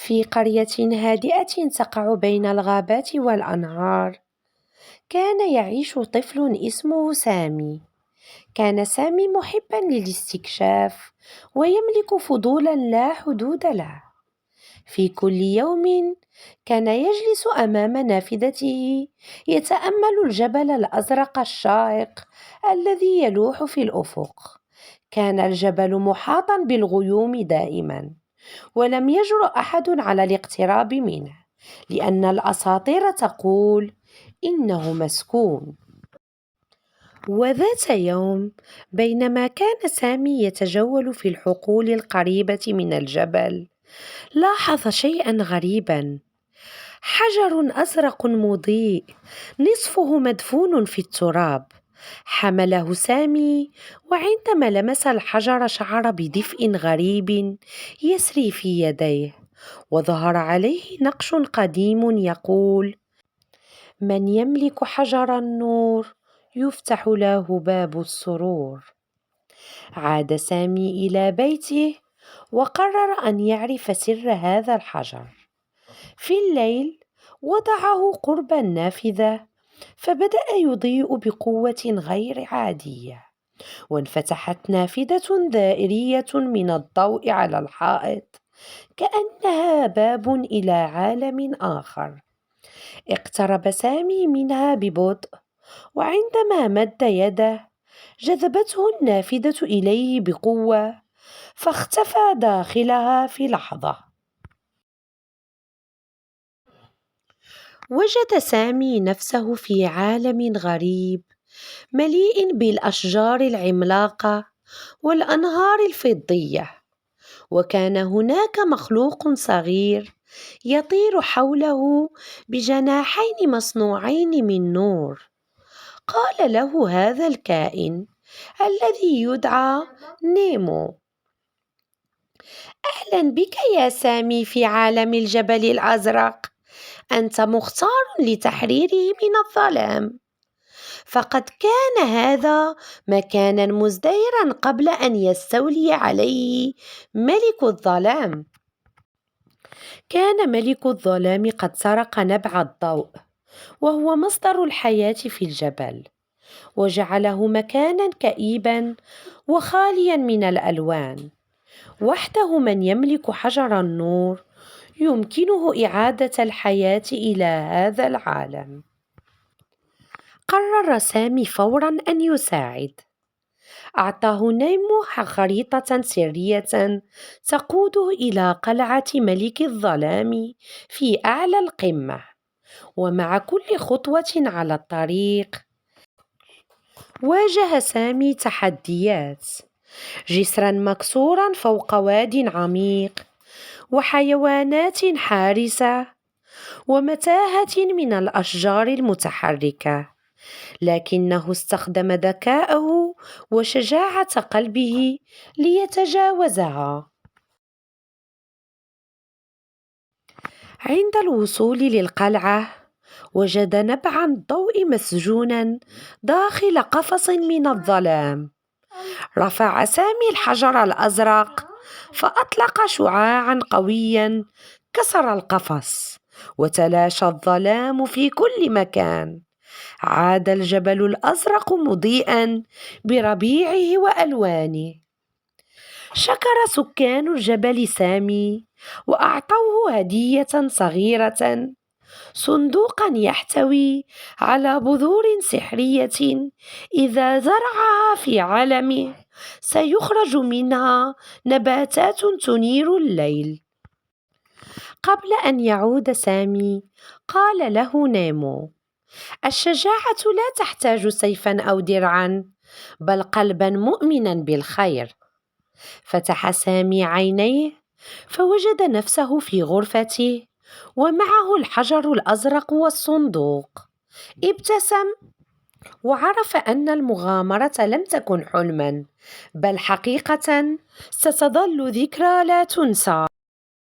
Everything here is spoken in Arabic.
في قرية هادئة تقع بين الغابات والأنهار، كان يعيش طفل اسمه سامي. كان سامي محبا للاستكشاف ويملك فضولا لا حدود له. في كل يوم كان يجلس أمام نافذته يتأمل الجبل الأزرق الشاهق الذي يلوح في الأفق. كان الجبل محاطا بالغيوم دائما، ولم يجرؤ أحد على الاقتراب منه، لأن الأساطير تقول إنه مسكون. وذات يوم، بينما كان سامي يتجول في الحقول القريبة من الجبل، لاحظ شيئا غريبا: حجر أزرق مضيء نصفه مدفون في التراب. حمله سامي، وعندما لمس الحجر شعر بدفء غريب يسري في يديه، وظهر عليه نقش قديم يقول: من يملك حجر النور يفتح له باب السرور. عاد سامي إلى بيته وقرر أن يعرف سر هذا الحجر. في الليل وضعه قرب النافذة، فبدأ يضيء بقوة غير عادية، وانفتحت نافذة دائرية من الضوء على الحائط، كأنها باب إلى عالم آخر. اقترب سامي منها ببطء، وعندما مد يده جذبته النافذة إليه بقوة، فاختفى داخلها في لحظة. وجد سامي نفسه في عالم غريب مليء بالأشجار العملاقة والأنهار الفضية، وكان هناك مخلوق صغير يطير حوله بجناحين مصنوعين من نور. قال له هذا الكائن الذي يدعى نيمو: أهلا بك يا سامي في عالم الجبل الأزرق، أنت مختار لتحريره من الظلام. فقد كان هذا مكانا مزدهرا قبل أن يستولي عليه ملك الظلام. كان ملك الظلام قد سرق نبع الضوء، وهو مصدر الحياة في الجبل، وجعله مكانا كئيبا وخاليا من الألوان. وحده من يملك حجر النور يمكنه إعادة الحياة إلى هذا العالم. قرر سامي فورا أن يساعد. أعطاه نيمو خريطة سرية تقوده إلى قلعة ملك الظلام في أعلى القمة. ومع كل خطوة على الطريق واجه سامي تحديات: جسرا مكسورا فوق واد عميق، وحيوانات حارسة، ومتاهة من الأشجار المتحركة. لكنه استخدم ذكاءه وشجاعة قلبه ليتجاوزها. عند الوصول للقلعة وجد نبع الضوء مسجونا داخل قفص من الظلام. رفع سامي الحجر الأزرق فأطلق شعاعا قويا كسر القفص، وتلاشى الظلام في كل مكان. عاد الجبل الأزرق مضيئا بربيعه وألوانه. شكر سكان الجبل سامي وأعطوه هدية صغيرة: صندوقا يحتوي على بذور سحرية إذا زرعها في عالمه سيخرج منها نباتات تنير الليل. قبل أن يعود سامي قال له نيمو: الشجاعة لا تحتاج سيفا أو درعا، بل قلبا مؤمنا بالخير. فتح سامي عينيه فوجد نفسه في غرفته ومعه الحجر الأزرق والصندوق. ابتسم وعرف أن المغامرة لم تكن حلما، بل حقيقة ستظل ذكرى لا تنسى.